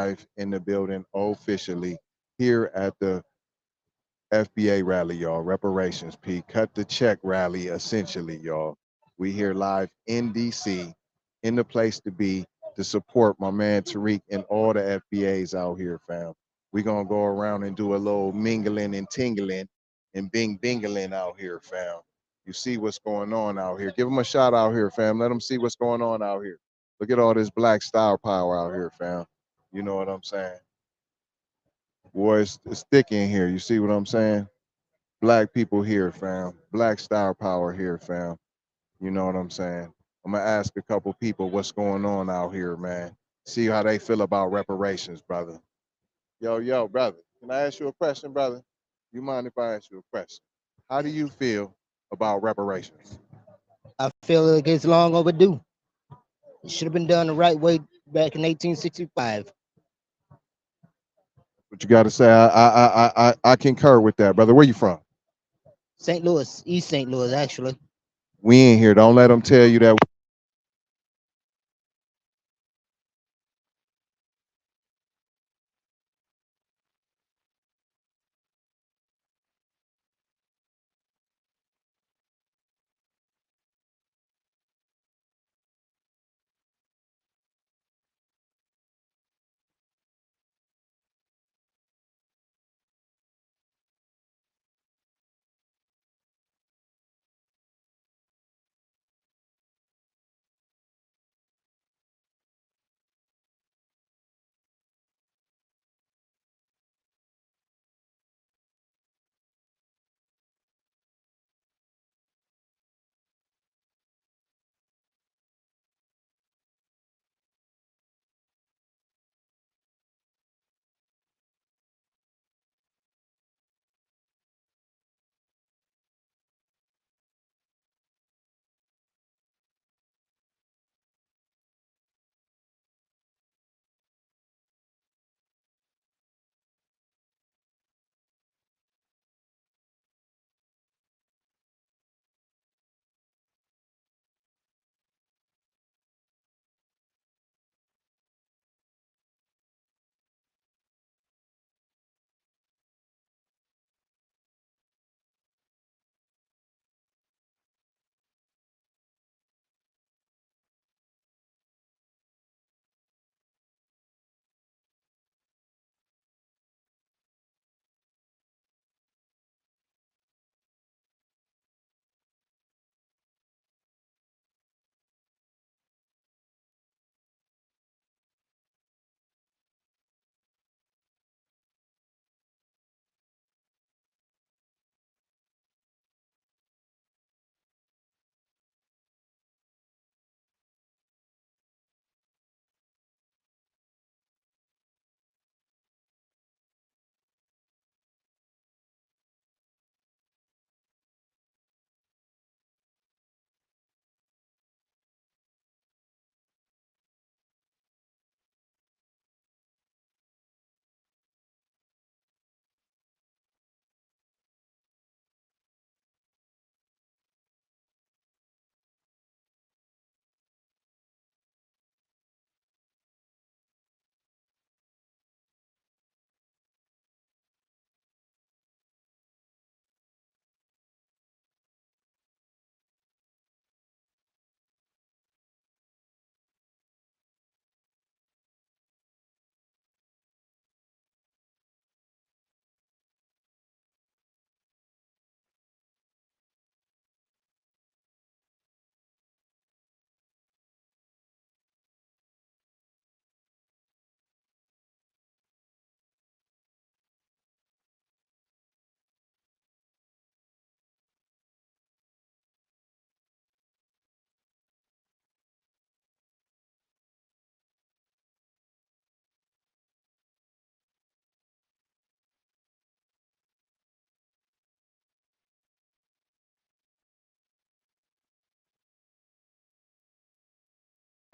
live in the building officially here at the FBA rally, y'all. Reparations, P. Cut the check rally, essentially, y'all. We here live in DC, in the place to be to support my man Tariq and all the FBAs out here, fam. We gonna go around and do a little mingling and tingling and bing bingling out here, fam. You see what's going on out here. Give them a shout out here, fam. Let them see what's going on out here. Look at all this black style power out here, fam. You know what I'm saying? Boy, it's thick in here. You see what I'm saying? Black people here, fam. Black star power here, fam. You know what I'm saying? I'm gonna ask a couple people what's going on out here, man. See how they feel about reparations, brother. Yo, brother. Can I ask you a question, brother? You mind if I ask you a question? How do you feel about reparations? I feel like it's long overdue. It should have been done the right way back in 1865. What you got to say? I concur with that, brother. Where you from? St. Louis, East St. Louis, actually. We in here. Don't let them tell you that.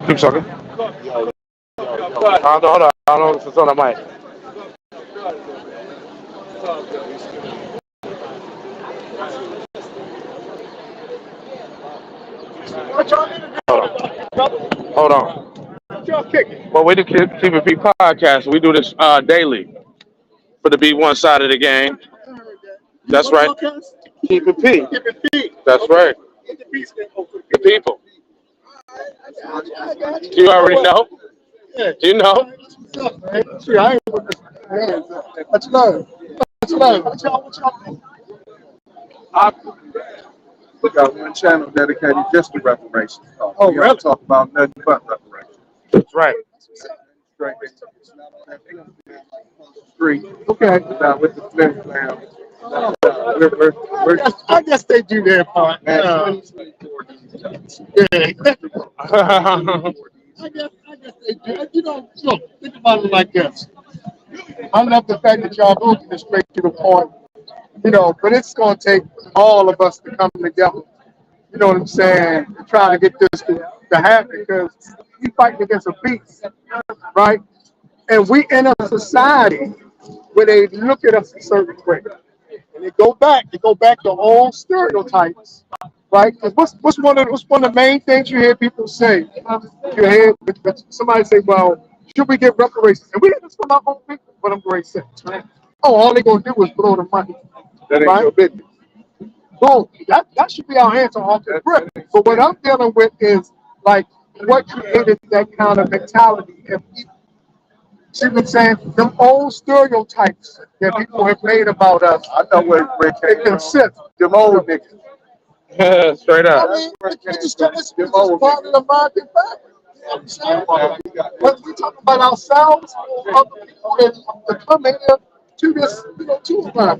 Keep talking. Hold on. I don't know if it's on the mic. Hold on. Well, we do Keep It P podcast. We do this daily for the B1 side of the game. That's right. Keep It P. That's right. The people. You already know. You know. Much love. Much love. What y'all? We got one channel dedicated just to reparations. Oh, we really? Talk about nothing but reparations. That's right. Straight. It's not on that street. Okay. With the flip now. I guess they do their part. Yeah. I guess they do. Look, think about it like this. I love the fact that y'all go to the straight to the point. But it's going to take all of us to come together. You know what I'm saying? To try to get this to happen, because we fighting against a beast, right? And we in a society where they look at us a certain way. And they go back to old stereotypes, right? Because what's one of the main things you hear people say? You hear somebody say, "Well, should we get reparations?" And we hear this from our own people. What I'm going to say, right? Oh, all they're going to do is blow the money. That ain't your business. Boom. That should be our answer off the grip. But what I'm dealing with is like what created that kind of mentality in people. See what I'm saying? Them old stereotypes that people have made about us. I know where it consists. Them old niggas. Straight up. I mean, it's just part of the modern fabric. You know what I'm saying? When we talk about ourselves or other people that come in here to this, to us.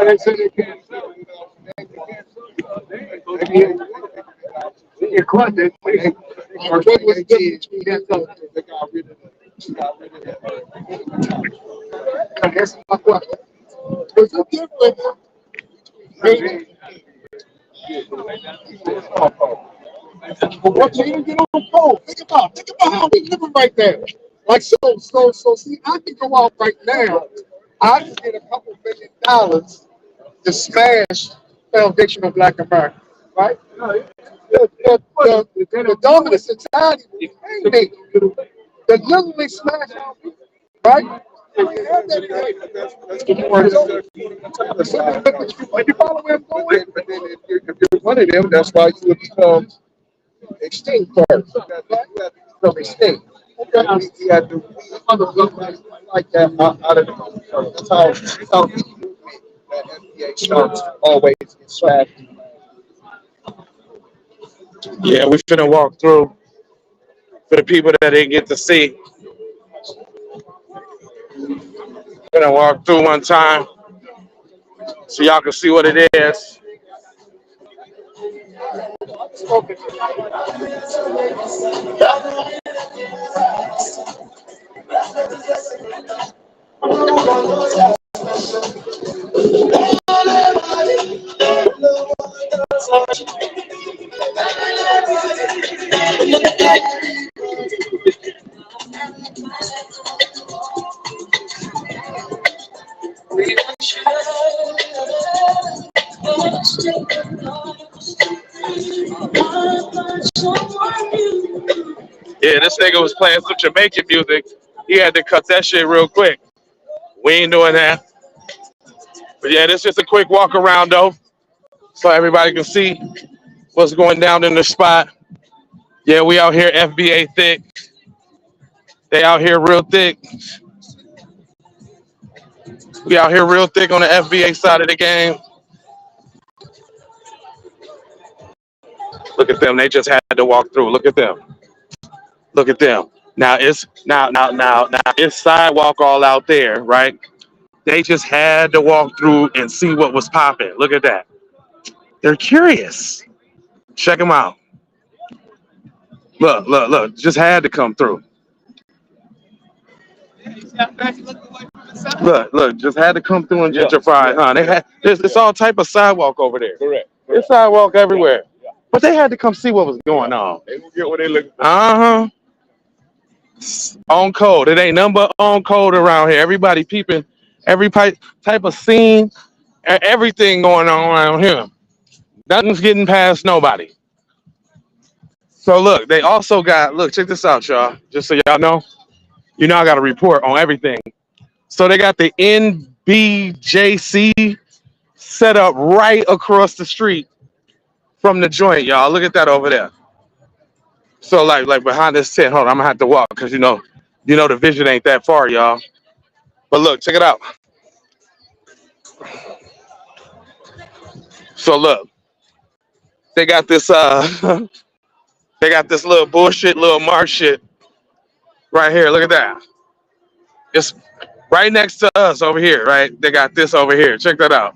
They said they can't. You're quite that way. Our drug was different between that. They got rid of it. That's my question. There's a difference between but what you even get on the phone? Think about how we living right now. Like so see, I can go out right now. I can get a couple $1 million to smash Foundation of Black America, right? The dominant society will pay me to literally smash our people, right? When you follow where I'm going, but then if you're one of them, that's why you would become extinct first. Become extinct. We had to like that out of the country. That's how we that FBA starts always get smashed. Yeah, we finna walk through for the people that didn't get to see. Finna walk through one time so y'all can see what it is. Yeah, this nigga was playing some Jamaican music. He had to cut that shit real quick. We ain't doing that. But yeah, this is just a quick walk around though, so everybody can see what's going down in the spot. Yeah, we out here FBA thick. They out here real thick. We out here real thick on the FBA side of the game. Look at them. They just had to walk through. Look at them. Look at them. Now it's it's sidewalk all out there, right? They just had to walk through and see what was popping. Look at that. They're curious. Check them out. Look. Just had to come through. Look. Just had to come through and gentrify, huh? They had it's all type of sidewalk over there. Correct. There's sidewalk everywhere. Yeah. But they had to come see what was going on. They will get what they looking for. On code. It ain't nothing but on code around here. Everybody peeping every type of scene Everything going on around here. Nothing's getting past nobody. So look, they also got, look, check this out, y'all. Just so y'all know, I got a report on everything. So they got the NBJC set up right across the street from the joint, y'all. Look at that over there. So like behind this tent, hold on, I'm gonna have to walk because the vision ain't that far, y'all. But look, check it out. So look, they got this they got this little bullshit, little marsh shit right here. Look at that. It's right next to us over here, right? They got this over here. Check that out.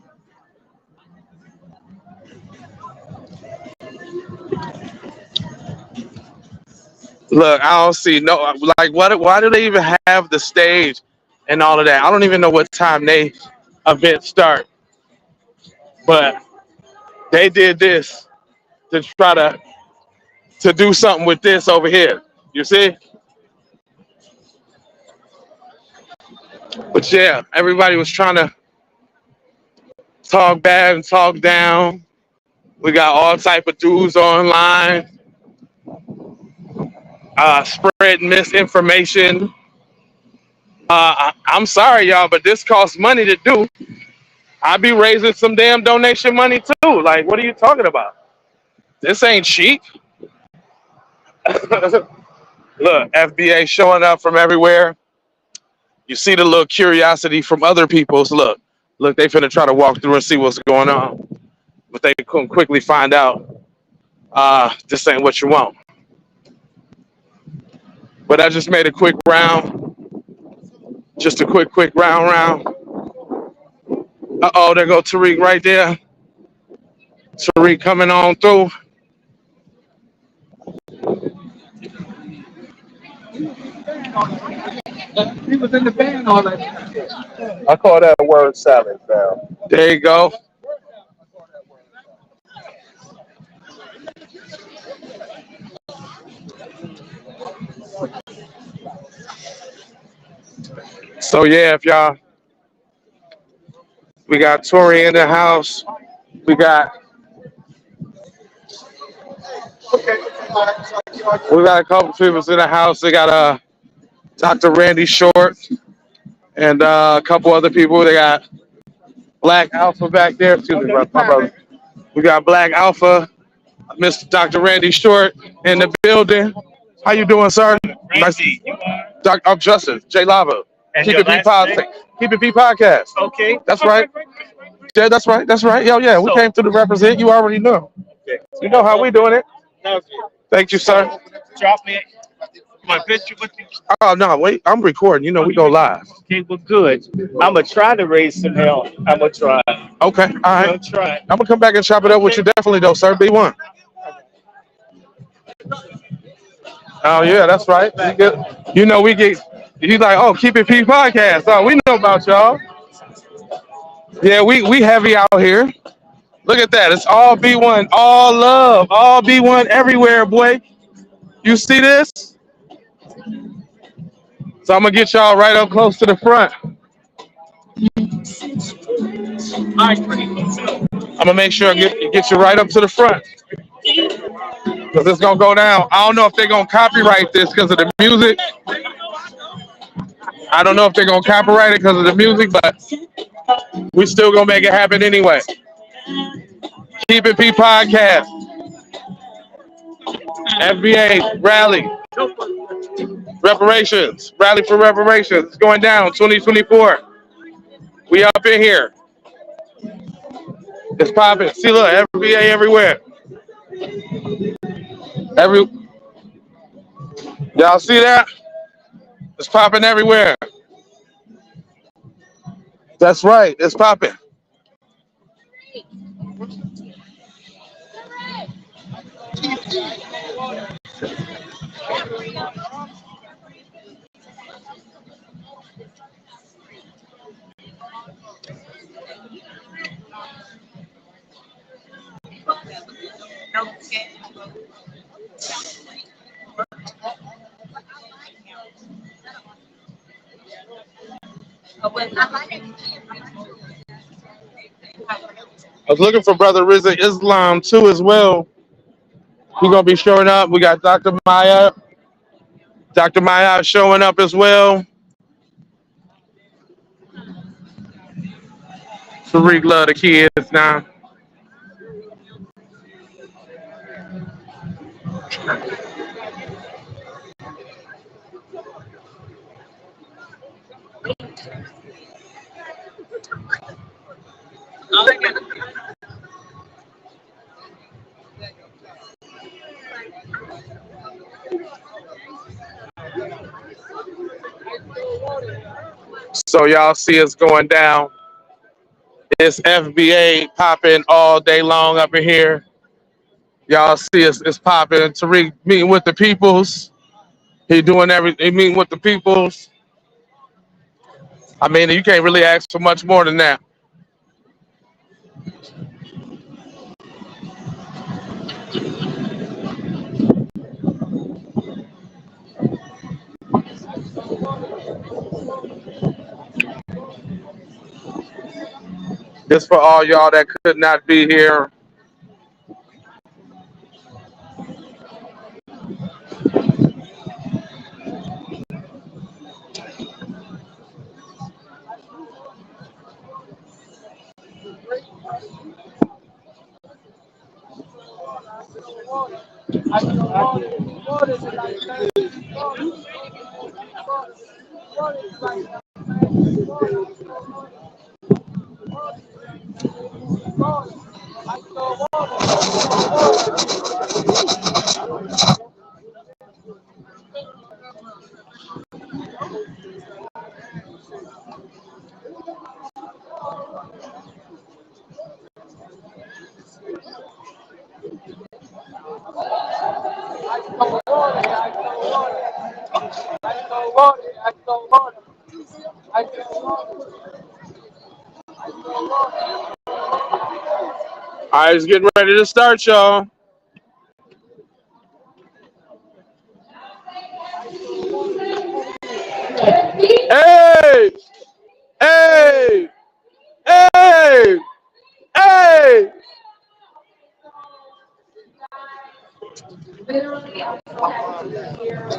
Look, I don't see no like what. Why do they even have the stage and all of that? I don't even know what time they events start, but they did this to try to do something with this over here. You see? But yeah, everybody was trying to talk bad and talk down. We got all type of dudes online spreading misinformation. I'm sorry, y'all, but this costs money to do. I be raising some damn donation money too. Like, what are you talking about? This ain't cheap. Look, FBA showing up from everywhere. You see the little curiosity from other people's. Look, they finna try to walk through and see what's going on, but they couldn't quickly find out. This ain't what you want. But I just made a quick round, just a quick round. Uh-oh, there go Tariq right there. Tariq coming on through. He was in the band all that. I call that a word salad, fam. There you go. So yeah, we got Tori in the house. We got a couple people in the house. They got Dr. Randy Short and a couple other people. They got Black Alpha back there. Excuse me, my brother. We got Black Alpha, Mr. Dr. Randy Short in the building. How you doing, sir? Nice. I'm Justin J Lava. Keep it P podcast. Keep it P podcast. Okay. That's right. Yeah, that's right. That's right. Yo, yeah, we came to represent. You already know. Okay. You know how we doing it. Okay. Thank you, sir. Drop me my picture with you. Oh no, wait, I'm recording. We go live. Okay, well, good. I'm gonna try to raise some hell. I'm gonna try. Okay, all I'm right. gonna try. I'm gonna come back and chop it up with you definitely though, sir. B1. Oh yeah, that's right. We get. He's like, oh, keep it P podcast. Oh, we know about y'all. Yeah, we heavy out here. Look at that. It's all B1, all love, all B1 everywhere, boy. You see this? So I'm gonna get y'all right up close to the front. I'm gonna make sure I get you right up to the front. Because it's gonna go down. I don't know if they're gonna copyright this because of the music. I don't know if they're gonna copyright it because of the music, but we still gonna make it happen anyway. Keep it P podcast. FBA rally. Reparations. Rally for reparations. It's going down 2024. We up in here. It's popping. See, look, FBA everywhere. Y'all see that? It's popping everywhere. That's right. It's popping. I was looking for Brother Rizza Islam too as well. He's gonna be showing up. We got Dr. Maya. Dr. Maya showing up as well. Tariq love the kids now. So y'all see us going down. It's FBA popping all day long up in here. Y'all see us, it's popping. Tariq meeting with the peoples. He doing everything, he meeting with the peoples. I mean, you can't really ask for much more than that. Just for all y'all that could not be here. All right, it's getting ready to start, y'all. Hey! Hey! Hey! Hey! Literally, I'm so happy to be here.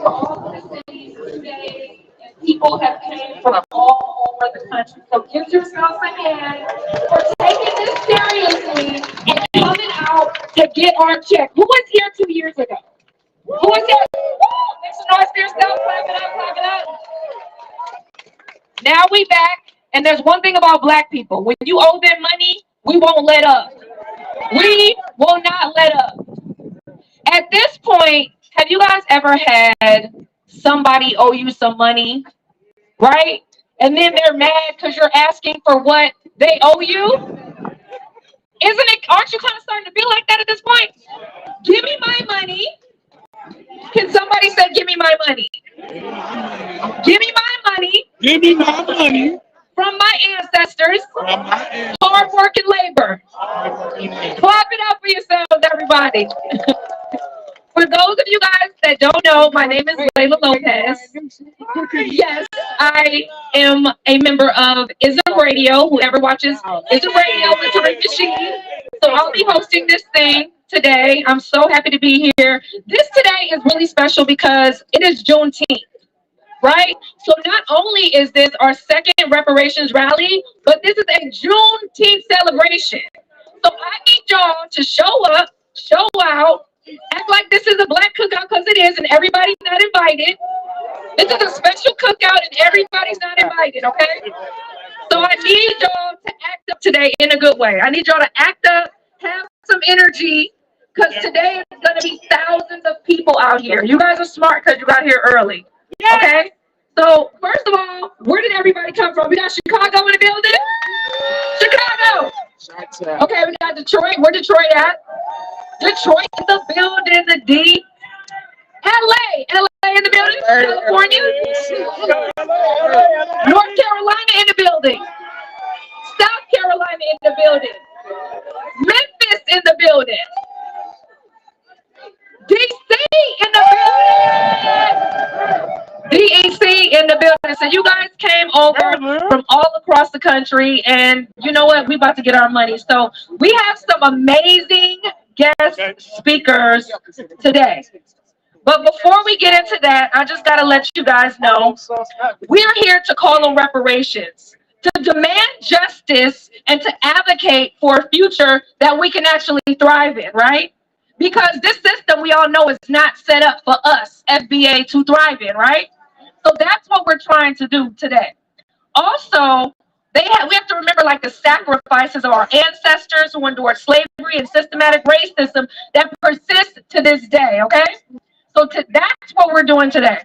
All the cities, states, and people have came from all over the country. So give yourself a hand for taking this seriously and coming out to get our check. Who was here 2 years ago? Who was here? Woo! Make some noise for yourself. Clap it up, clap it up. Now we back, and there's one thing about Black people. When you owe them money, we won't let up. We will not let up. At this point, have you guys ever had somebody owe you some money, right? And then they're mad because you're asking for what they owe you? Isn't it? Aren't you kind of starting to feel like that at this point? Give me my money. Can somebody say, give me my money? Give me my money. Give me my money. From my ancestors. Hard work and labor. Clap it up for yourselves, everybody. For those of you guys that don't know, my name is Layla Lopez. Yes, I am a member of Ism Radio. Whoever watches Ism Radio with Tariq Machine. So I'll be hosting this thing today. I'm so happy to be here. This today is really special because it is Juneteenth, right? So not only is this our second reparations rally, but this is a Juneteenth celebration. So I need y'all to show up, show out, act like this is a Black cookout because it is, and everybody's not invited. This is a special cookout, and everybody's not invited, okay? So I need y'all to act up today in a good way. I need y'all to act up, have some energy, because today is going to be thousands of people out here. You guys are smart because you got here early, okay? So first of all, where did everybody come from? We got Chicago in the building? Chicago! Okay, we got Detroit. Where Detroit at? Detroit in the building, the D. LA in the building. California. North Carolina in the building. South Carolina in the building. Memphis in the building. DC in the building. DEC in the building. So you guys came over from all across across the country, and you know what? We about to get our money. So we have some amazing guest speakers today. But before we get into that, I just got to let you guys know we're here to call on reparations, to demand justice, and to advocate for a future that we can actually thrive in, right? Because this system, we all know, is not set up for us, FBA, to thrive in, right? So that's what we're trying to do today. Also, we have to remember like the sacrifices of our ancestors who endured slavery and systematic racism that persists to this day, okay? So that's what we're doing today.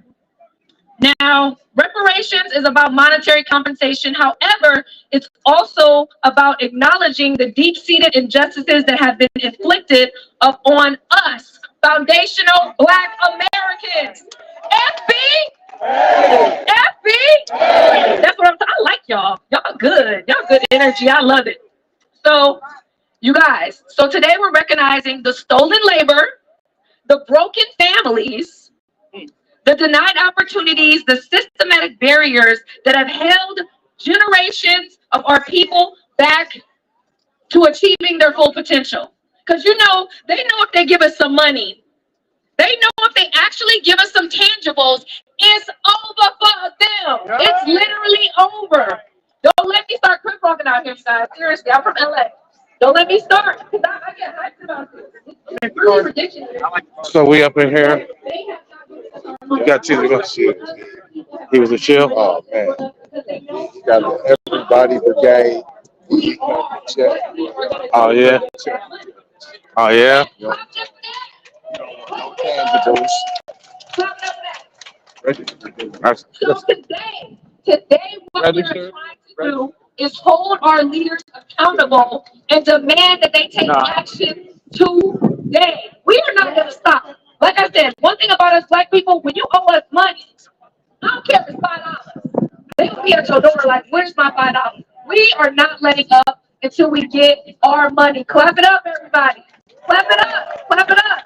Now, reparations is about monetary compensation. However, it's also about acknowledging the deep-seated injustices that have been inflicted upon us, foundational Black Americans. FB? FB? That's what I'm talking. I like y'all. Y'all good. Y'all good energy. I love it. So, you guys, so today we're recognizing the stolen labor, the broken families, the denied opportunities, the systematic barriers that have held generations of our people back to achieving their full potential. Because you know, they know if they give us some money, they know if they actually give us some tangibles, it's over for them. It's literally over. Don't let me start crip walking out here, guys. Seriously, I'm from LA. Don't let me start, because I get hyped about this. It's really ridiculous. So we up in here. You got Jesus. He was a chill. Oh man, you got the Everybody Brigade. Check. Oh yeah. Oh yeah. No tangibles. That's So today what we're trying to do is hold our leaders accountable and demand that they take action today. We are not going to stop. Like I said, one thing about us Black people, when you owe us money, I don't care if it's $5. They will be at your door like, where's my $5? We are not letting up until we get our money. Clap it up, everybody. Clap it up. Clap it up.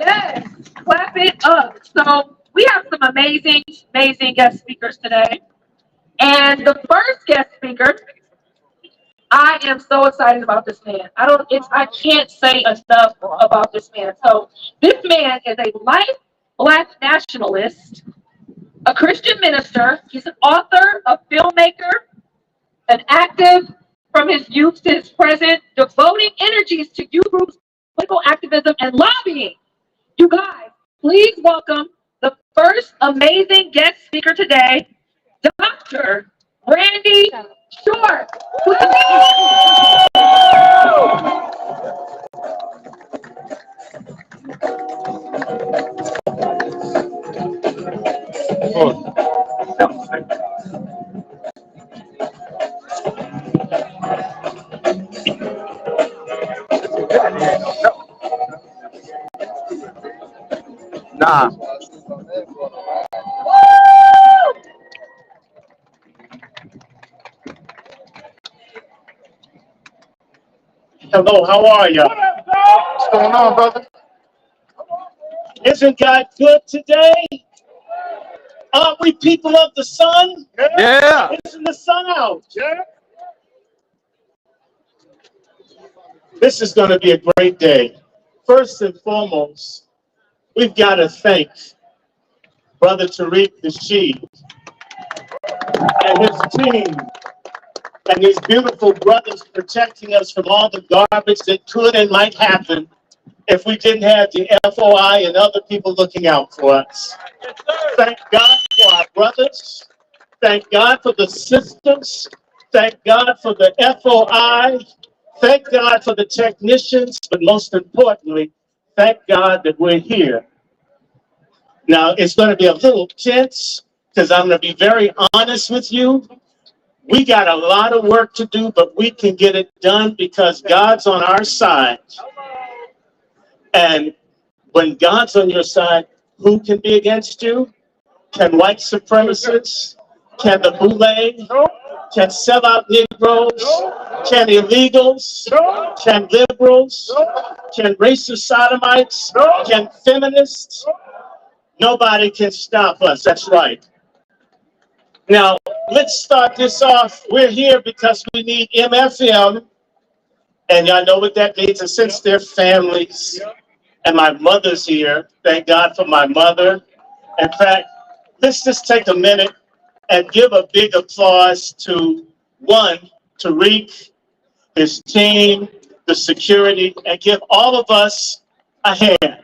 Yes, clap it up. So we have some amazing guest speakers today. And the first guest speaker, I am so excited about this man. I can't say enough about this man. So this man is a life Black nationalist, a Christian minister. He's an author, a filmmaker, an active from his youth to his present, devoting energies to youth groups, political activism, and lobbying. You guys, please welcome the first amazing guest speaker today, Dr. Randy Short. nah. Hello, how are you? What's going on, brother? Isn't God good today? Aren't we people of the sun? Yeah. Isn't the sun out? Yeah. This is going to be a great day. First and foremost, we've got to thank Brother Tariq Nasheed and his team and these beautiful brothers protecting us from all the garbage that could and might happen if we didn't have the FOI and other people looking out for us. Thank God for our brothers. Thank God for the systems. Thank God for the FOI. Thank God for the technicians. But most importantly, thank God that we're here. Now, it's going to be a little tense because I'm going to be very honest with you. We got a lot of work to do, but we can get it done because God's on our side. And when God's on your side, who can be against you? Can white supremacists? Can the boule? Can sellout Negroes? Can illegals? Can liberals? Can racist sodomites? Can feminists? Nobody can stop us. That's right. Now, let's start this off. We're here because we need MFM, and y'all know what that means. And since their families and my mother's here, thank God for my mother. In fact, let's just take a minute and give a big applause to Tariq, his team, the security, and give all of us a hand.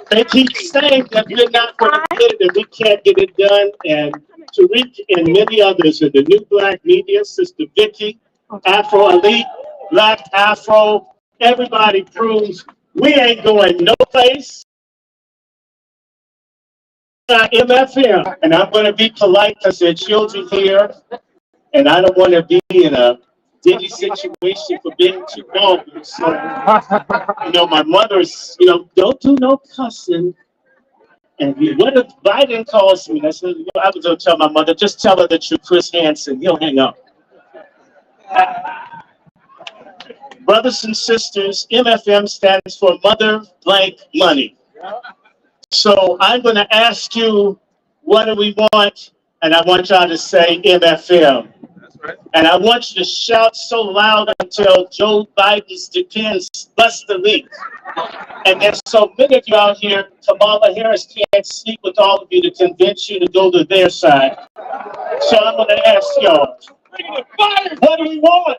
They keep saying that we're not going to get it and we can't get it done. And Tariq and many others in the New Black Media, Sister Vicky, Afro Elite, Black Afro, everybody proves we ain't going no place. MFM, and I'm going to be polite because there are children here, and I don't want to be in a ditty situation for being too long. So, my mother's, don't do no cussing. And what if Biden calls me? I said, I was going to tell my mother, just tell her that you're Chris Hansen. He'll hang up. Brothers and sisters, MFM stands for Mother Blank Money. So I'm going to ask you, what do we want? And I want y'all to say MFM. That's right. And I want you to shout so loud until Joe Biden's depends bust the leak. And there's so many of y'all here, Kamala Harris can't speak with all of you to convince you to go to their side. So I'm going to ask y'all, what do we want?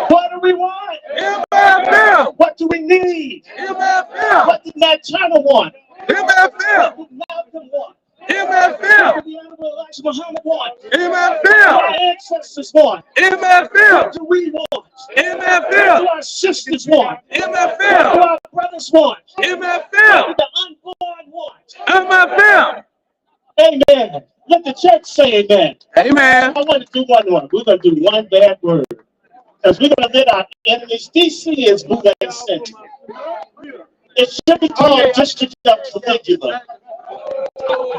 What do we want? MFM. What do we need? MFM. What did Nat Turner want? MFM. What did Malcolm want? MFM. What did the Honorable Elijah Muhammad want? MFM. What our ancestors want? MFM. What do we want? What MFM. do our sisters want? What do MFM. our brothers want? What MFM. do the unborn want? MFM. Amen. Let the church say amen. Amen. I want to do one more. We're going to do one bad word. Because we're going to let our enemies. DC is Boudin Center. It should be called District of Caligula.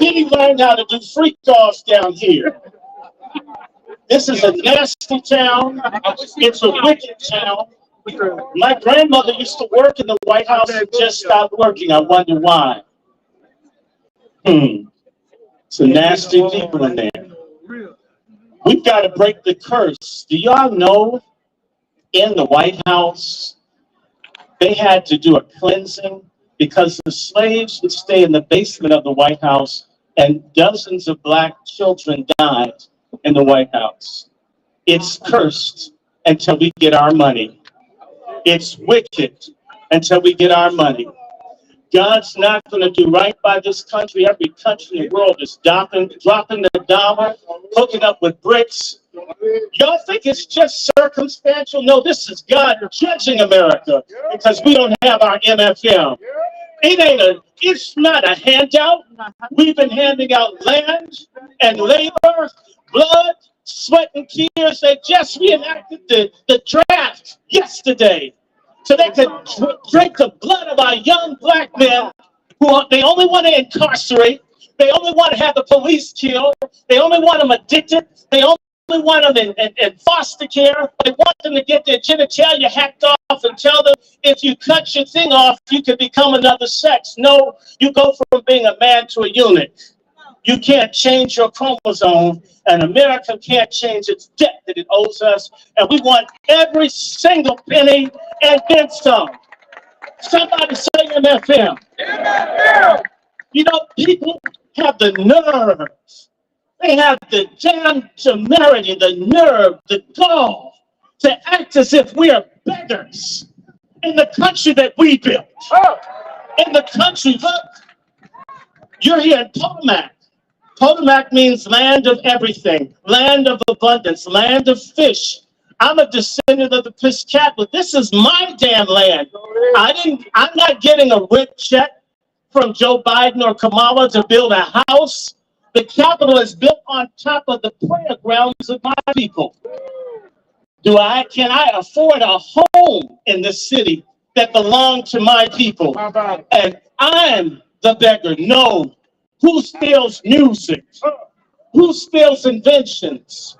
Did he learn how to do freak offs down here? This is a nasty town. It's a wicked town. My grandmother used to work in the White House and just stopped working. I wonder why. Some nasty people in there. We've got to break the curse. Do y'all know in the White House, they had to do a cleansing because the slaves would stay in the basement of the White House and dozens of black children died in the White House. It's cursed until we get our money. It's wicked until we get our money. God's not going to do right by this country. Every country in the world is dropping the dollar, hooking up with bricks. Y'all think it's just circumstantial? No, this is God judging America because we don't have our MFM. It's not a handout. We've been handing out land and labor, blood, sweat, and tears. They just reenacted the draft yesterday. So they could drink the blood of our young black men who they only want to incarcerate. They only want to have the police killed. They only want them addicted. They only want them in foster care. They want them to get their genitalia hacked off and tell them if you cut your thing off, you can become another sex. No, you go from being a man to a eunuch. You can't change your chromosome, and America can't change its debt that it owes us. And we want every single penny and then some. Somebody say MFM. MFM. People have the nerve. They have the damn temerity, the nerve, the gall to act as if we are beggars in the country that we built. In the country, look, you're here in Potomac. Potomac means land of everything, land of abundance, land of fish. I'm a descendant of the Piscataway. This is my damn land. I'm not getting a rent check from Joe Biden or Kamala to build a house. The Capitol is built on top of the prayer grounds of my people. Can I afford a home in the city that belongs to my people? And I'm the beggar. No. Who steals music? Who steals inventions?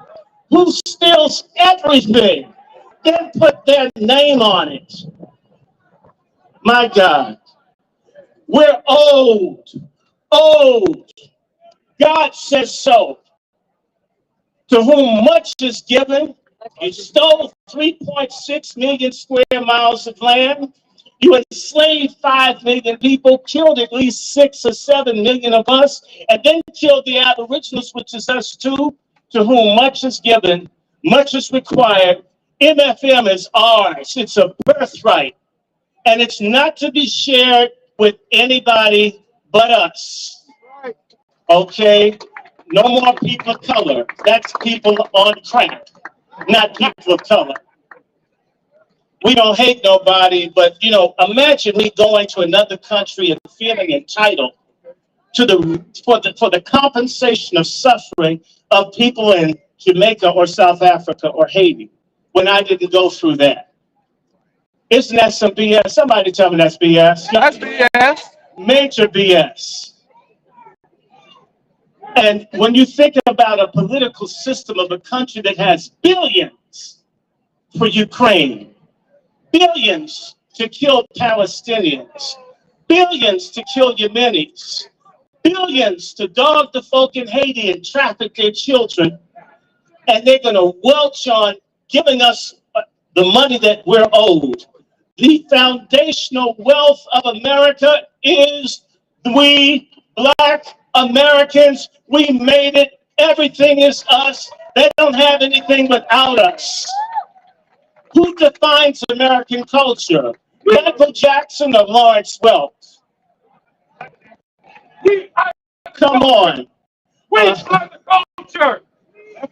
Who steals everything? Then put their name on it. My God. We're old. Old. God says so. To whom much is given, you stole 3.6 million square miles of land. You enslaved 5 million people, killed at least 6 or 7 million of us, and then killed the aboriginals, which is us too. To whom much is given, much is required. MFM is ours. It's a birthright. And it's not to be shared with anybody but us. Okay? No more people of color. That's people on crack, not people of color. We don't hate nobody, but you know, imagine me going to another country and feeling entitled to for the compensation of suffering of people in Jamaica or South Africa or Haiti when I didn't go through that. Isn't that some BS? Somebody tell me that's BS. That's BS. Major BS. And when you think about a political system of a country that has billions for Ukraine, billions to kill Palestinians, billions to kill Yemenis, billions to dog the folk in Haiti and traffic their children, and they're going to welch on giving us the money that we're owed. The foundational wealth of America is we Black Americans. We made it. Everything is us. They don't have anything without us. Who defines American culture? Michael Jackson or Lawrence Welk? Come on. We are the culture.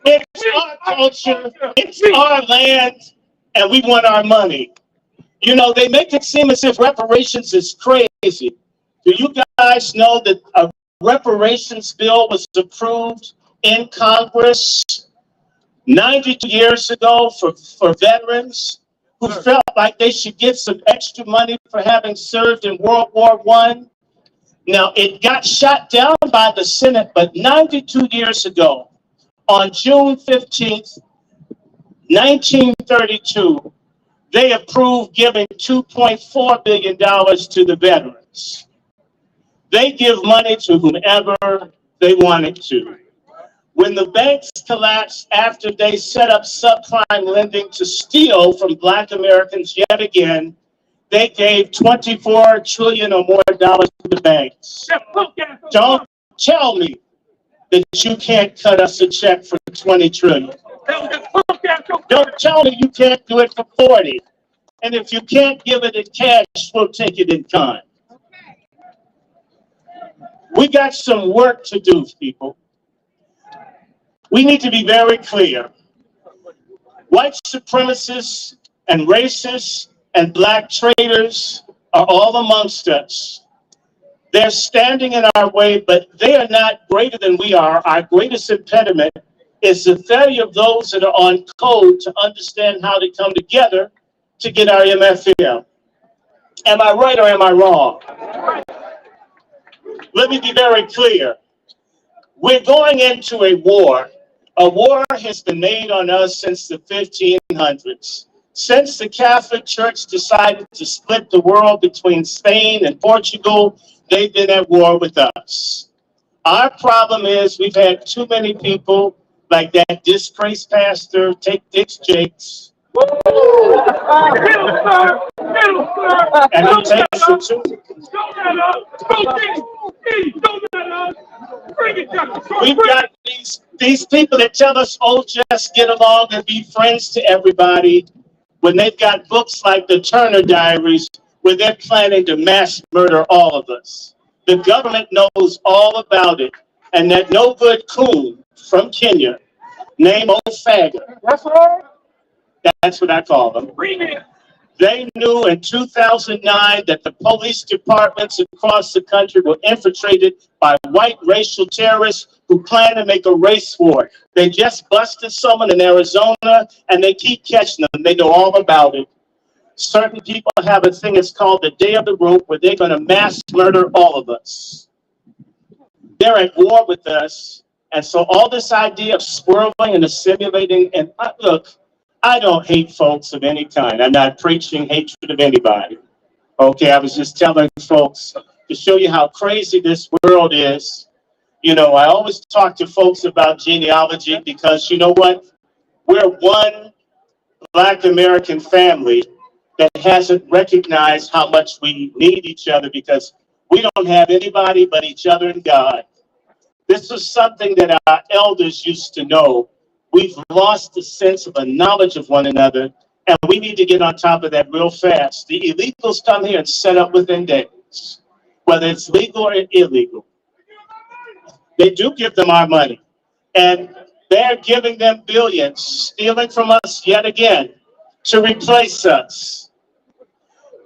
It's our culture. It's our land, and we want our money. You know, they make it seem as if reparations is crazy. Do you guys know that a reparations bill was approved in Congress 92 years ago for veterans who felt like they should get some extra money for having served in World War I? Now, it got shot down by the Senate, but 92 years ago, on June 15th, 1932, they approved giving $2.4 billion to the veterans. They give money to whomever they wanted to. When the banks collapsed after they set up subprime lending to steal from Black Americans yet again, they gave $24 trillion or more dollars to the banks. Don't tell me that you can't cut us a check for $20 trillion. Don't tell me you can't do it for 40. And if you can't give it in cash, we'll take it in kind. We got some work to do, people. We need to be very clear. White supremacists and racists and Black traitors are all amongst us. They're standing in our way, but they are not greater than we are. Our greatest impediment is the failure of those that are on code to understand how to come together to get our MFM. Am I right or am I wrong? Let me be very clear. We're going into a war. A war has been made on us since the 1500s. Since the Catholic Church decided to split the world between Spain and Portugal, they've been at war with us. Our problem is we've had too many people like that disgraced pastor, take Dick's Jakes. And he takes it too. We've got these people that tell us, oh, just get along and be friends to everybody, when they've got books like the Turner Diaries, where they're planning to mass murder all of us. The government knows all about it, and that no good coon from Kenya, named Old Faggot. That's right. That's what I call them. They knew in 2009 that the police departments across the country were infiltrated by white racial terrorists who plan to make a race war. They just busted someone in Arizona, and they keep catching them. They know all about it. Certain people have a thing that's called the Day of the Rope, where they're going to mass murder all of us. They're at war with us. And so all this idea of swirling and assimilating, and look, I don't hate folks of any kind. I'm not preaching hatred of anybody. Okay, I was just telling folks to show you how crazy this world is. You know, I always talk to folks about genealogy because you know what? We're one Black American family that hasn't recognized how much we need each other because we don't have anybody but each other and God. This was something that our elders used to know. We've lost the sense of a knowledge of one another, and we need to get on top of that real fast. The illegals come here and set up within days, whether it's legal or illegal. They do give them our money, and they're giving them billions, stealing from us yet again to replace us.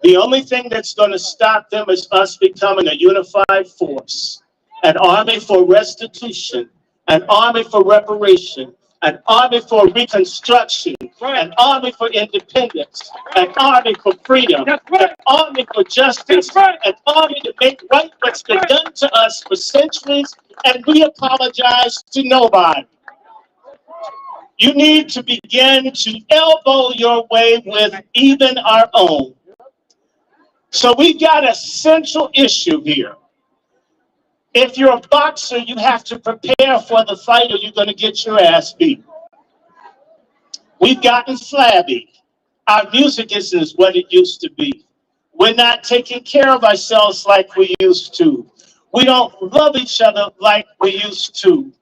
The only thing that's going to stop them is us becoming a unified force, an army for restitution, an army for reparation, an army for reconstruction, an army for independence, an army for freedom, an army for justice, an army to make right what's been done to us for centuries, and we apologize to nobody. You need to begin to elbow your way with even our own. So we've got a central issue here. If you're a boxer, you have to prepare for the fight or you're going to get your ass beat. We've gotten flabby. Our music isn't what it used to be. We're not taking care of ourselves like we used to. We don't love each other like we used to.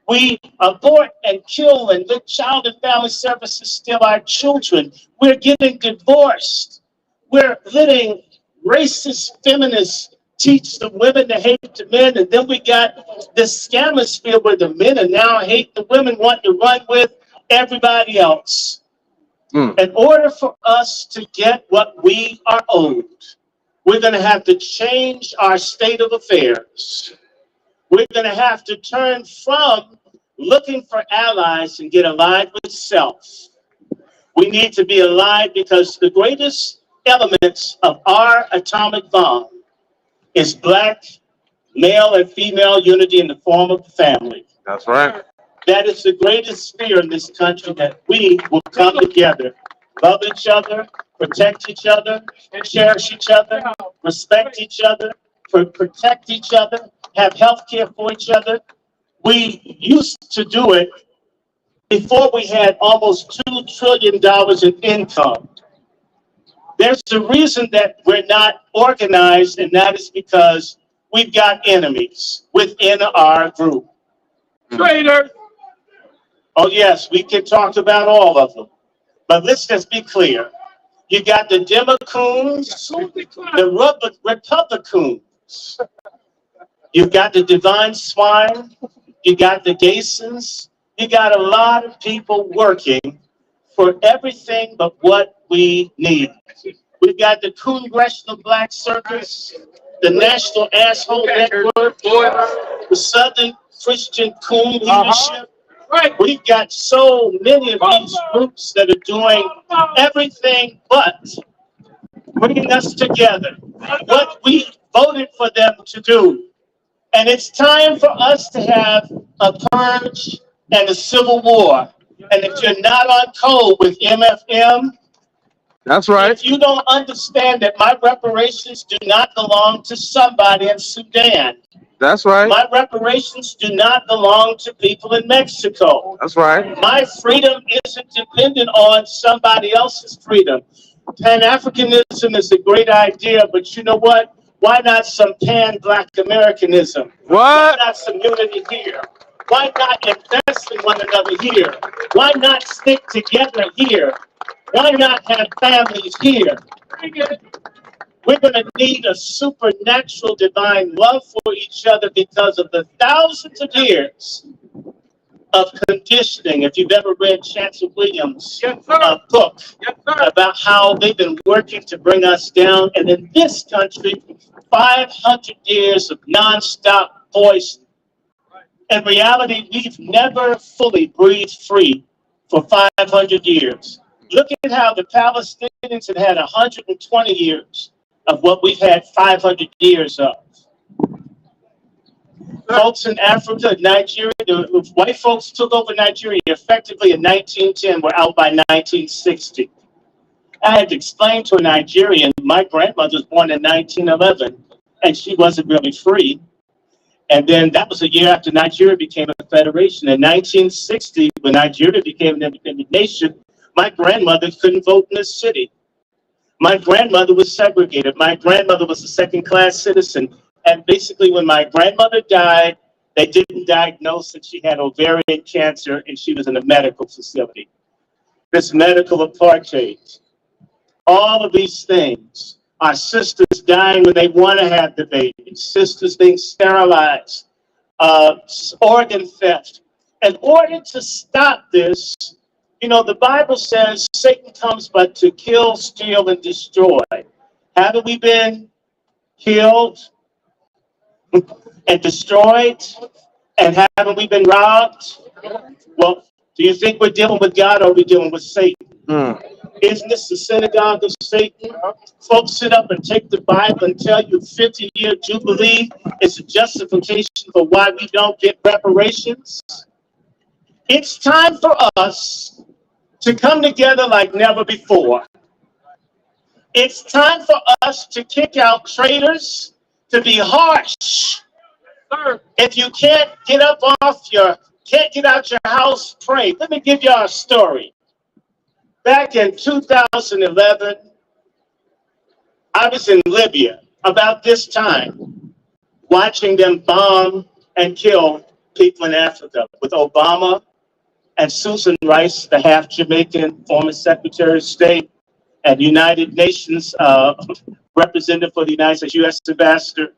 We abort and kill and let child and family services steal our children. We're getting divorced. We're letting racist feminists teach the women to hate the men, and then we got this scamisphere where the men are now hate the women, want to run with everybody else. In order for us to get what we are owed, we're going to have to change our state of affairs. We're going to have to turn from looking for allies and get allied with self. We need to be allied because the greatest elements of our atomic bomb is Black, male, and female unity in the form of the family. That's right. That is the greatest sphere in this country, that we will come together, love each other, protect each other, cherish each other, respect each other, protect each other, have health care for each other. We used to do it before we had almost $2 trillion in income. There's a reason that we're not organized, and that is because we've got enemies within our group. Traitors. Oh, yes, we can talk about all of them. But let's just be clear. You got the Democrats, the Republicans. You've got the divine swine. You got the Gasons. You got a lot of people working for everything but what we need. We've got the Congressional Black Circus, the National Asshole Network, the Southern Christian Coon Leadership. We've got so many of these groups that are doing everything but bringing us together, what we voted for them to do. And it's time for us to have a purge and a civil war. And if you're not on code with MFM, that's right. If you don't understand that my reparations do not belong to somebody in Sudan. That's right. My reparations do not belong to people in Mexico. That's right. My freedom isn't dependent on somebody else's freedom. Pan-Africanism is a great idea, but you know what? Why not some pan-Black Americanism? Why not some unity here? Why not invest in one another here? Why not stick together here? Why not have families here? We're going to need a supernatural divine love for each other because of the thousands of years of conditioning. If you've ever read Chancellor Williams' book about how they've been working to bring us down, and in this country, 500 years of nonstop poison. In reality, we've never fully breathed free for 500 years. Look at how the Palestinians have had 120 years of what we've had 500 years of. Folks in Africa, Nigeria, the white folks took over Nigeria effectively in 1910, were out by 1960. I had to explain to a Nigerian, my grandmother was born in 1911, and she wasn't really free. And then that was a year after Nigeria became a federation. In 1960, when Nigeria became an independent nation, my grandmother couldn't vote in the city. My grandmother was segregated. My grandmother was a second-class citizen. And basically, when my grandmother died, they didn't diagnose that she had ovarian cancer, and she was in a medical facility. This medical apartheid, all of these things. Our sisters dying when they want to have the baby, sisters being sterilized, organ theft. In order to stop this, you know, the Bible says Satan comes but to kill, steal, and destroy. Haven't we been killed and destroyed? And haven't we been robbed? Well, do you think we're dealing with God or are we dealing with Satan? Isn't this the synagogue of Satan? Folks sit up and take the Bible and tell you 50-year Jubilee is a justification for why we don't get reparations. It's time for us to come together like never before. It's time for us to kick out traitors, to be harsh. If you can't get up can't get out your house, pray. Let me give y'all a story. Back in 2011, I was in Libya about this time, watching them bomb and kill people in Africa with Obama and Susan Rice, the half Jamaican former Secretary of State and United Nations representative for the United States, U.S. Ambassador.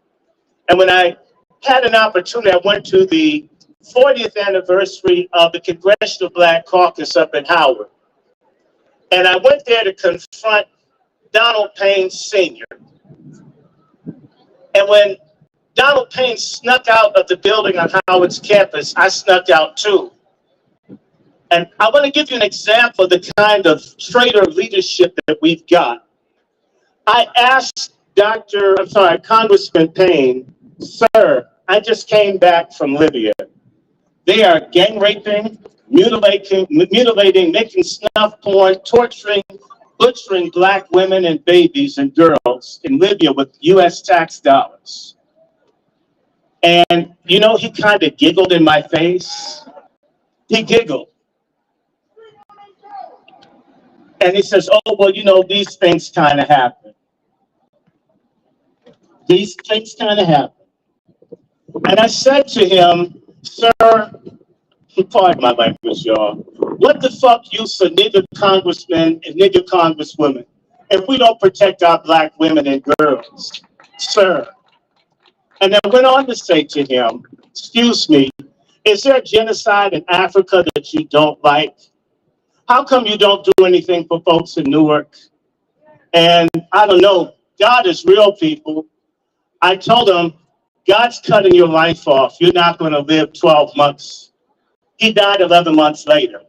And when I had an opportunity, I went to the 40th anniversary of the Congressional Black Caucus up in Howard. And I went there to confront Donald Payne Sr. And when Donald Payne snuck out of the building on Howard's campus, I snuck out too. And I want to give you an example of the kind of traitor leadership that we've got. I asked Congressman Payne, sir, I just came back from Libya. They are gang raping, mutilating, making snuff porn, torturing, butchering black women and babies and girls in Libya with U.S. tax dollars. And, you know, he kind of giggled in my face. He giggled. And he says, oh, well, you know, these things kind of happen. These things kind of happen. And I said to him, sir, pardon my language, y'all. What the fuck use of nigger congressmen and nigger congresswomen if we don't protect our black women and girls, sir? And I went on to say to him, excuse me, is there a genocide in Africa that you don't like? How come you don't do anything for folks in Newark? And I don't know, God is real, people. I told him, God's cutting your life off. You're not going to live 12 months. He died 11 months later.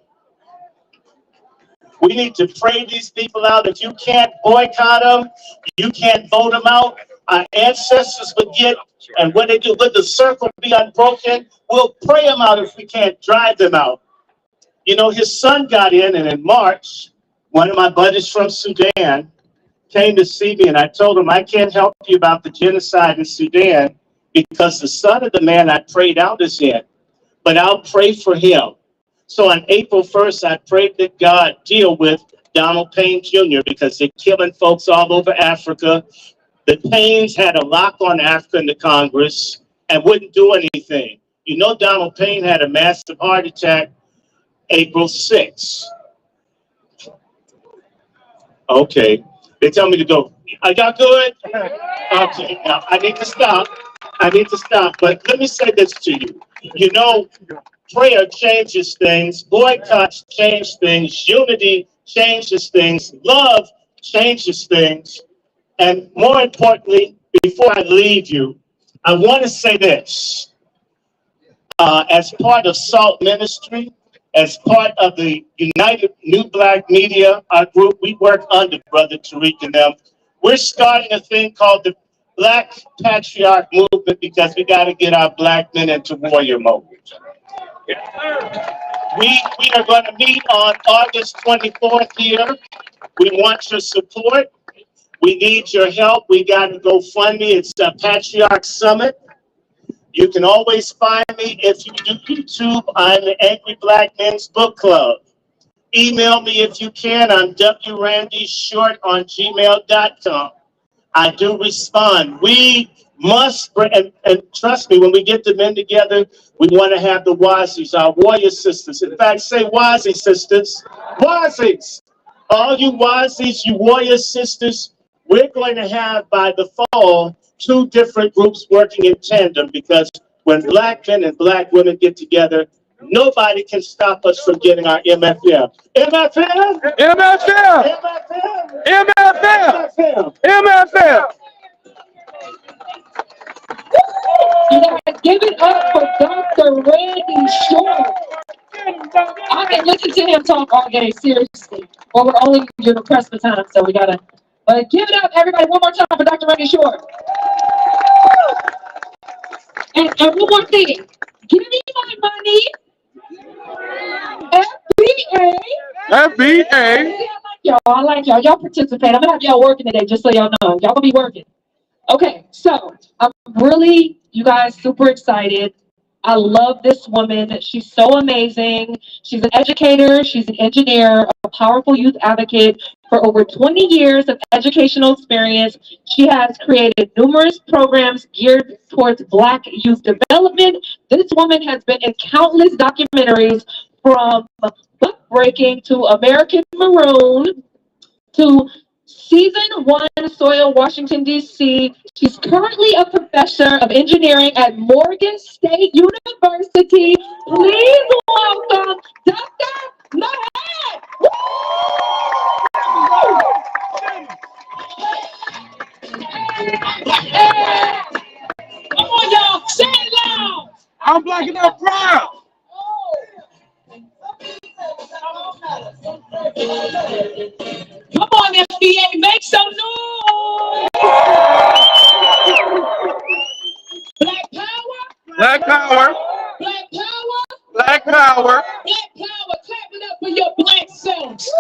We need to pray these people out. If you can't boycott them, you can't vote them out. Our ancestors would get, and when they do, let the circle be unbroken, we'll pray them out if we can't drive them out. You know, his son got in, and in March, one of my buddies from Sudan came to see me, and I told him, I can't help you about the genocide in Sudan because the son of the man I prayed out is in, but I'll pray for him. So on April 1st, I prayed that God deal with Donald Payne Jr. because they're killing folks all over Africa. The Paynes had a lock on Africa in the Congress and wouldn't do anything. You know, Donald Payne had a massive heart attack April 6th. Okay, they tell me to go. I got good? Okay, now I need to stop. But let me say this to you. You know, prayer changes things. Boycotts change things. Unity changes things. Love changes things. And more importantly, before I leave you, I want to say this. As part of SALT Ministry, as part of the United New Black Media, our group, we work under Brother Tariq and them. We're starting a thing called the Black Patriarch Movement because we got to get our black men into warrior mode. We are going to meet on August 24th here. We want your support. We need your help. We got to go fund me. It's the Patriarch Summit. You can always find me if you do YouTube. I'm the Angry Black Men's Book Club. Email me if you can. I'm wrandyshort on gmail.com. I do respond. We must, and trust me, when we get the men together, we want to have the Wazis, our warrior sisters. In fact, say Wazi sisters. Wazis. All you Wazis, you warrior sisters, we're going to have by the fall 2 different groups working in tandem, because when black men and black women get together, nobody can stop us from getting our MFM. MFM! MFM! MFM! MFM! MFM! You guys, give it up for Dr. Randy Short. I can listen to him talk all day, seriously. Well, we're only pressed for time, so we gotta. But give it up, everybody, one more time for Dr. Randy Short. And one more thing. Give me my money. FBA. FBA. I like y'all. Y'all participate. I'm gonna have y'all working today, just so y'all know. Y'all gonna be working. Okay, so I'm really, you guys, super excited. I love this woman. She's so amazing. She's an educator. She's an engineer, a powerful youth advocate for over 20 years of educational experience. She has created numerous programs geared towards Black youth development. This woman has been in countless documentaries, from Book Breaking to American Maroon to Season 1 Soil, Washington, D.C. She's currently a professor of engineering at Morgan State University. Please welcome Dr. Mahat. Come on, y'all. Say it loud. I'm Black enough proud. Come on, FBA, make some noise! Black power! Black power. Black power! Black power. Black power! Clap it up for your black selves!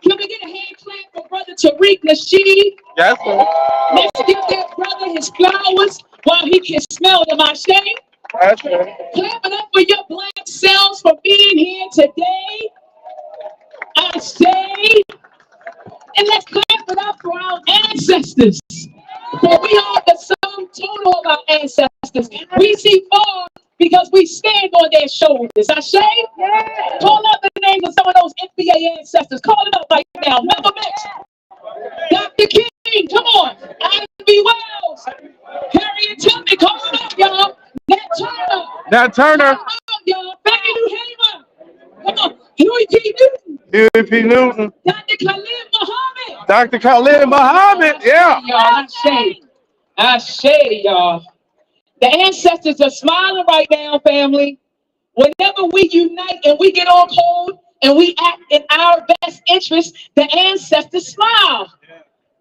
Can we get a hand clap for Brother Tariq Nasheed? Yes, sir. Let's give that brother his flowers while he can smell them, I say. Yes, sir. Clap it up for your black selves for being here today. I say, and let's clap it up for our ancestors. For we are the sum total of our ancestors. We see far because we stand on their shoulders. I say, call out the names of some of those FBA ancestors. Call it up right now. Member Mix, Dr. King, come on. Ivy Wells, Harriet Tubman, call it up, y'all. Nat Turner. Nat Turner. Call it up, y'all. Becky New Haven. Come on. Huey P. Newton. Huey P. Newton. Dr. Khalid Muhammad. Dr. Khalid Muhammad. Yeah. Y'all, I say, y'all. The ancestors are smiling right now, family. Whenever we unite and we get on code and we act in our best interest, the ancestors smile.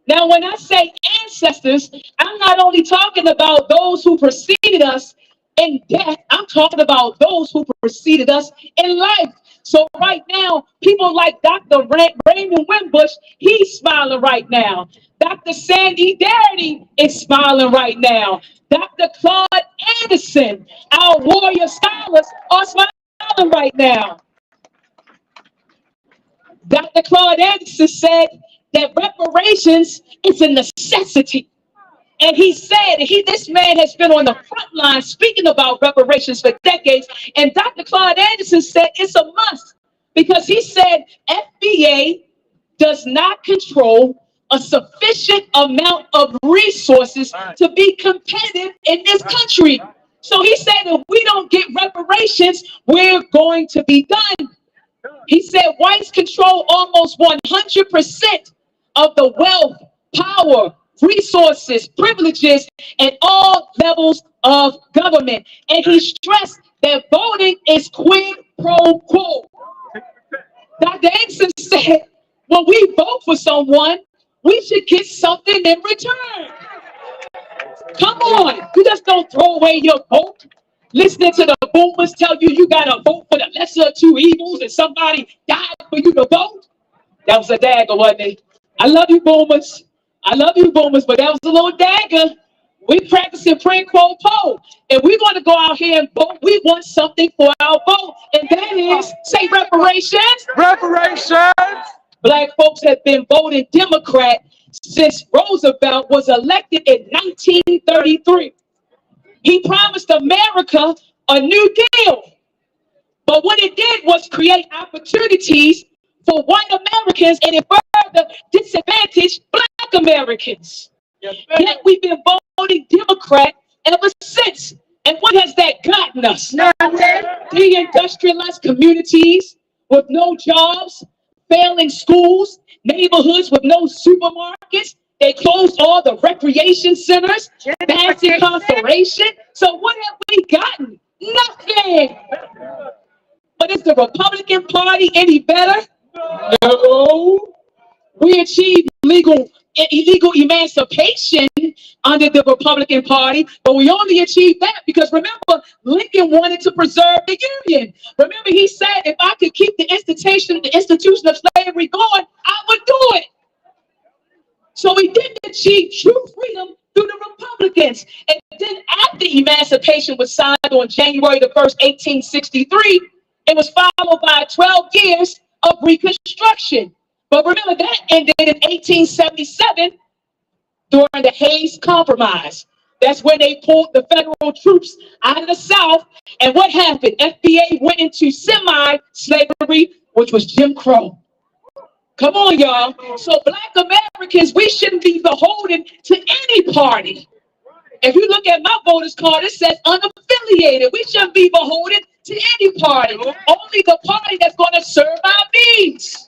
Now, when I say ancestors, I'm not only talking about those who preceded us in death, I'm talking about those who preceded us in life. So right now, people like Dr. Raymond Wimbush, he's smiling right now. Dr. Sandy Darity is smiling right now. Dr. Claude Anderson, our warrior scholars, are smiling right now. Dr. Claude Anderson said that reparations is a necessity. And he said, this man has been on the front line speaking about reparations for decades. And Dr. Claude Anderson said it's a must, because he said FBA does not control a sufficient amount of resources to be competitive in this country. So he said, if we don't get reparations, we're going to be done. He said whites control almost 100% of the wealth, power, resources, privileges, and all levels of government. And he stressed that voting is quid pro quo. Dr. Anderson said, when we vote for someone, we should get something in return. Come on, you just don't throw away your vote. Listening to the boomers tell you you gotta vote for the lesser of two evils and somebody died for you to vote. That was a dagger, wasn't it? I love you, boomers. I love you, boomers, but that was a little dagger. We practicing pre quo po, and we're going to go out here and vote. We want something for our vote, and that is, say, reparations. Reparations. Black folks have been voting Democrat since Roosevelt was elected in 1933. He promised America a new deal, but what it did was create opportunities for white Americans, and it further disadvantaged Black Americans. Yet we've been voting Democrat ever since. And what has that gotten us? Deindustrialized communities with no jobs, failing schools, neighborhoods with no supermarkets. They closed all the recreation centers, mass incarceration. So what have we gotten? Nothing. But is the Republican Party any better? No. We achieved illegal emancipation under the Republican Party, but we only achieved that because, remember, Lincoln wanted to preserve the Union. Remember, he said, if I could keep the institution of slavery going, I would do it. So we didn't achieve true freedom through the Republicans. And then after emancipation was signed on January the 1st, 1863, it was followed by 12 years of Reconstruction. But remember, that ended in 1877 during the Hayes Compromise. That's when they pulled the federal troops out of the South. And what happened? FBA went into semi-slavery, which was Jim Crow. Come on, y'all. So Black Americans, we shouldn't be beholden to any party. If you look at my voter's card, it says unaffiliated. We shouldn't be beholden to any party. Only the party that's going to serve our needs.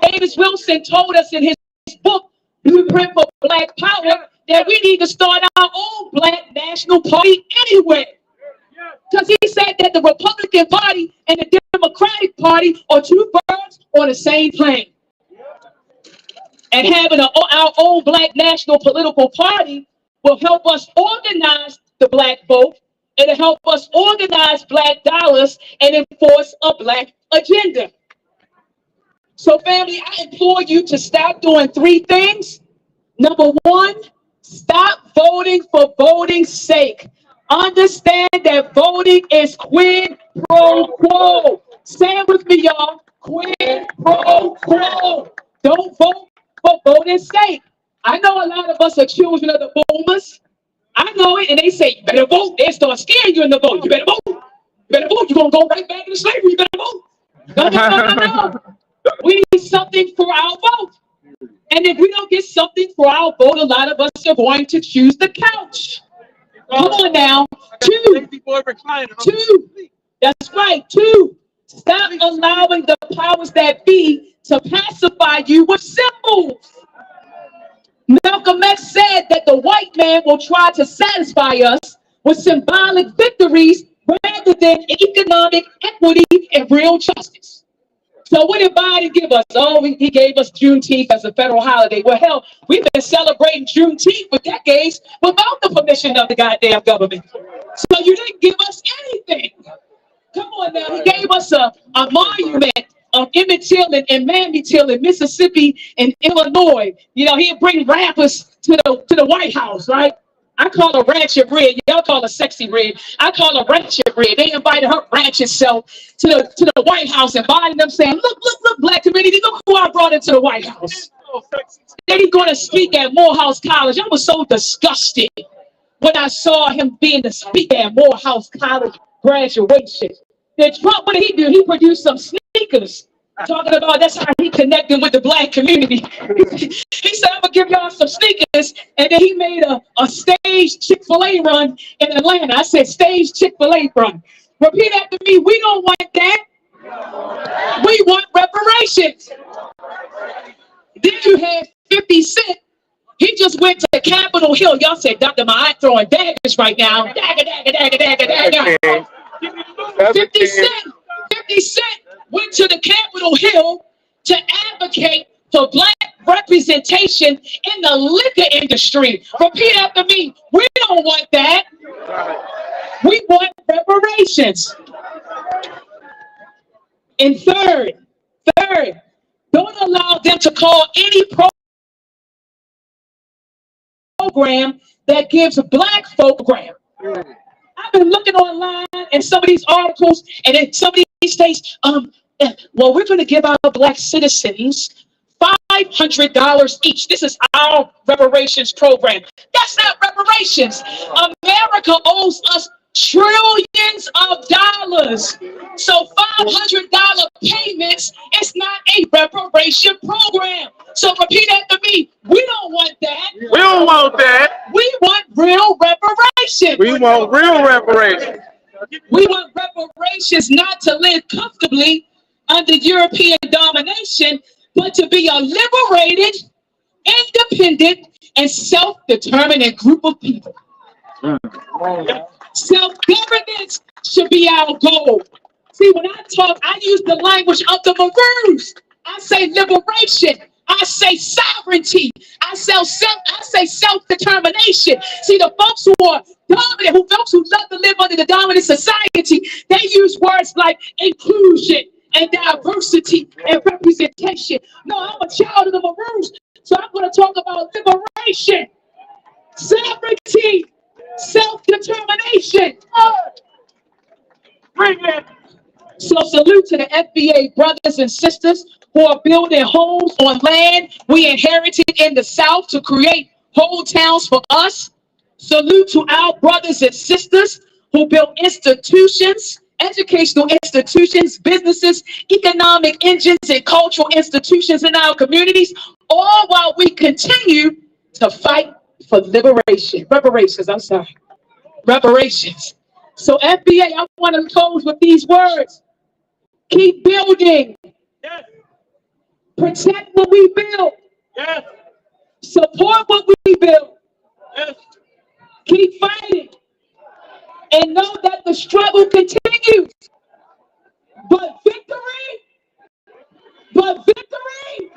Davis Wilson told us in his book, Blueprint for Black Power, that we need to start our own Black National Party anyway. Because he said that the Republican Party and the Democratic Party are two birds on the same plane. And having our own Black national political party will help us organize the Black vote. It'll help us organize Black dollars and enforce a Black agenda. So, family, I implore you to stop doing three things. Number one, stop voting for voting's sake. Understand that voting is quid pro quo. Say it with me, y'all. Quid pro quo. Don't vote for voting's sake. I know a lot of us are children of the boomers. I know it, and they say, you better vote. They start scaring you in the vote. You better vote. You better vote. You're going to go right back into slavery. You better vote. No. We need something for our vote. And if we don't get something for our vote, a lot of us are going to choose the couch. Come on now. Two. That's right. Two. Stop allowing the powers that be to pacify you with symbols. Malcolm X said that the white man will try to satisfy us with symbolic victories rather than economic equity and real justice. So what did Biden give us? Oh, he gave us Juneteenth as a federal holiday. Well, hell, we've been celebrating Juneteenth for decades without the permission of the goddamn government. So you didn't give us anything. Come on now. He gave us a monument of Emmett Till and Mammy Till in Mississippi and Illinois. You know, he'd bring rappers to the White House, right? I call her Ratchet Red. Y'all call her Sexy Red. I call her Ratchet Red. They invited her ratchet self to the White House, inviting them, saying, look, Black community, look who I brought into the White House. Then he's going to speak at Morehouse College. I was so disgusted when I saw him being the speaker at Morehouse College graduation. Then Trump, what did he do? He produced some sneakers. Talking about that's how he connected with the Black community. He said, I'm going to give y'all some sneakers. And then he made a staged Chick-fil-A run in Atlanta. I said, staged Chick-fil-A run. Repeat after me. We don't want that. We want reparations. Then you had 50 Cent. He just went to Capitol Hill. Y'all said, Dr. My throwing daggers right now. Dagger. 50 Cent went to the Capitol Hill to advocate for Black representation in the liquor industry. Repeat after me. We don't want that. We want reparations. And third, Don't allow them to call any program that gives black folk program. I've been looking online and some of these articles, and in some of these states, well, we're going to give our black citizens $500 each. This is our reparations program. That's not reparations. America owes us trillions of dollars. So $500 payments is not a reparation program. So repeat after me. We don't want that. We don't want that. We want real reparations. We want real reparations. We want reparations not to live comfortably under European domination, but to be a liberated, independent, and self-determined group of people. Self-governance should be our goal. See, when I talk, I use the language of the Maroons. I say liberation. I say sovereignty. I say self-determination. See, the folks who are dominant, folks who love to live under the dominant society, they use words like inclusion and diversity and representation. No, I'm a child of the Maroons, so I'm going to talk about liberation, sovereignty, self-determination. Bring it. So salute to the FBA brothers and sisters who are building homes on land we inherited in the South to create whole towns for us. Salute to our brothers and sisters who built institutions, educational institutions, businesses, economic engines, and cultural institutions in our communities, all while we continue to fight for liberation. Reparations, I'm sorry. Reparations. So FBA, I want to close with these words. Keep building. Yes. Protect what we build. Yes. Support what we build. Yes. Keep fighting. And know that the struggle continues. But victory, but victory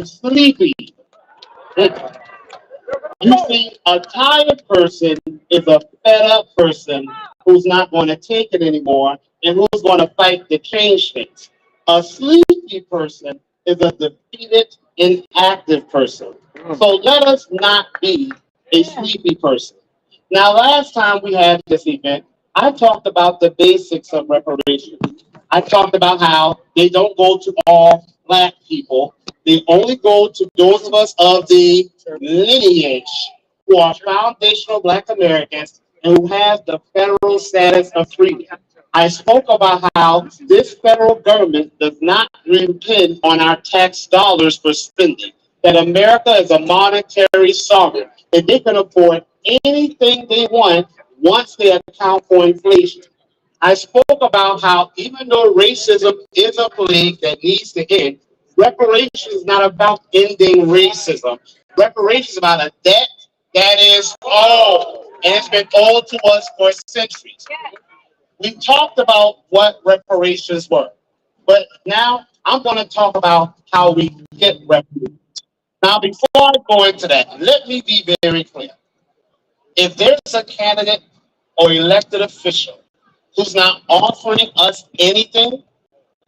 sleepy. You see, a tired person is a fed up person who's not going to take it anymore and who's going to fight to change things. A sleepy person is a defeated, inactive person. So let us not be a sleepy person. Now, last time we had this event, I talked about the basics of reparations. I talked about how they don't go to all Black people. They only go to those of us of the lineage who are foundational Black Americans and who have the federal status of freedom. I spoke about how this federal government does not depend on our tax dollars for spending, that America is a monetary sovereign, that they can afford anything they want once they account for inflation. I spoke about how even though racism is a plague that needs to end, reparations is not about ending racism. Reparations is about a debt that is owed, and it's been owed to us for centuries. We talked about what reparations were, but now I'm going to talk about how we get reparations. Now, before I go into that, let me be very clear. If there's a candidate or elected official who's not offering us anything,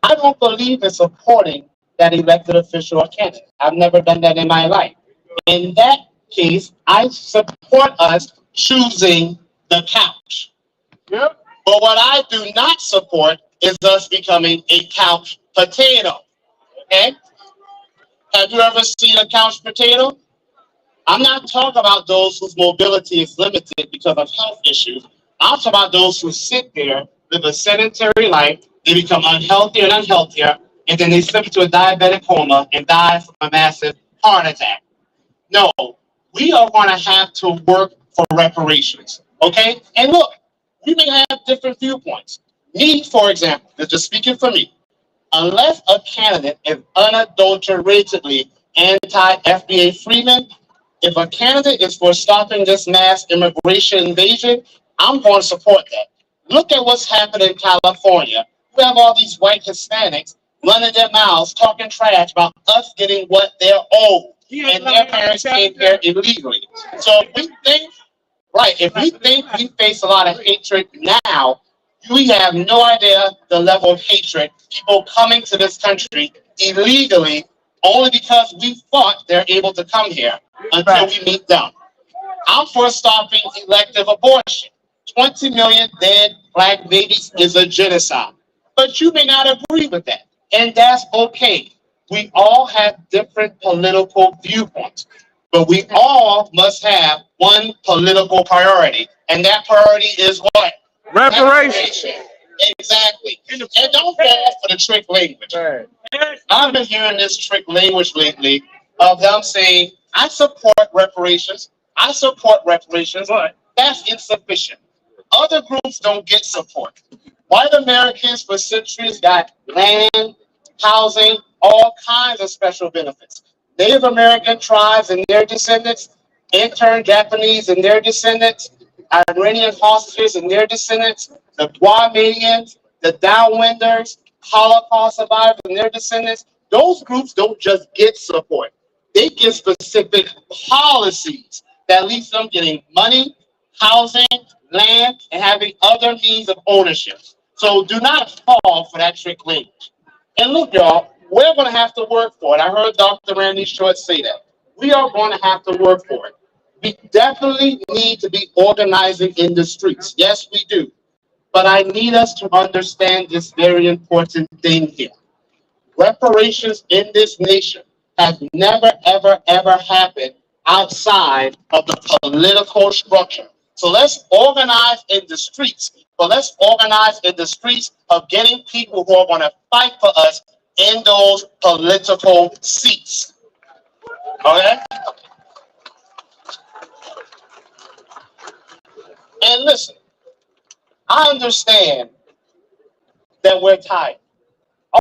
I don't believe in supporting that elected official or candidate. I've never done that in my life. In that case, I support us choosing the couch. Yep. But what I do not support is us becoming a couch potato. Okay? Have you ever seen a couch potato? I'm not talking about those whose mobility is limited because of health issues. I'm talking about those who sit there, live a sedentary life, they become unhealthier and unhealthier, and then they slip into a diabetic coma and die from a massive heart attack. No, we are going to have to work for reparations, okay? And look, we may have different viewpoints. Me, for example, just speaking for me, unless a candidate is unadulteratedly anti-FBA freedmen, if a candidate is for stopping this mass immigration invasion, I'm going to support that. Look at what's happening in California. You have all these white Hispanics running their mouths, talking trash about us getting what they're owed, and their parents came here illegally. So if we think, right, if we think we face a lot of hatred now, we have no idea the level of hatred, people coming to this country illegally only because we thought they're able to come here until we meet them. I'm for stopping elective abortion. 20 million dead Black babies is a genocide. But you may not agree with that, and that's okay. We all have different political viewpoints, but we all must have one political priority, and that priority is what? Reparations. Exactly. And don't fall for the trick language. I've been hearing this trick language lately of them saying, I support reparations. I support reparations. That's insufficient. Other groups don't get support. White Americans for centuries got land, housing, all kinds of special benefits. Native American tribes and their descendants, intern Japanese and their descendants, Iranian hostages and their descendants, the Guamanians, the Downwinders, Holocaust survivors and their descendants, those groups don't just get support. They get specific policies that leads them getting money, housing, land, and having other means of ownership. So do not fall for that trick language. And look, y'all, we're going to have to work for it. I heard Dr. Randy Short say that. We are going to have to work for it. We definitely need to be organizing in the streets. Yes, we do. But I need us to understand this very important thing here. Reparations in this nation have never, ever, ever happened outside of the political structure. So let's organize in the streets, but let's organize in the streets of getting people who are going to fight for us in those political seats. Okay? And listen, I understand that we're tired.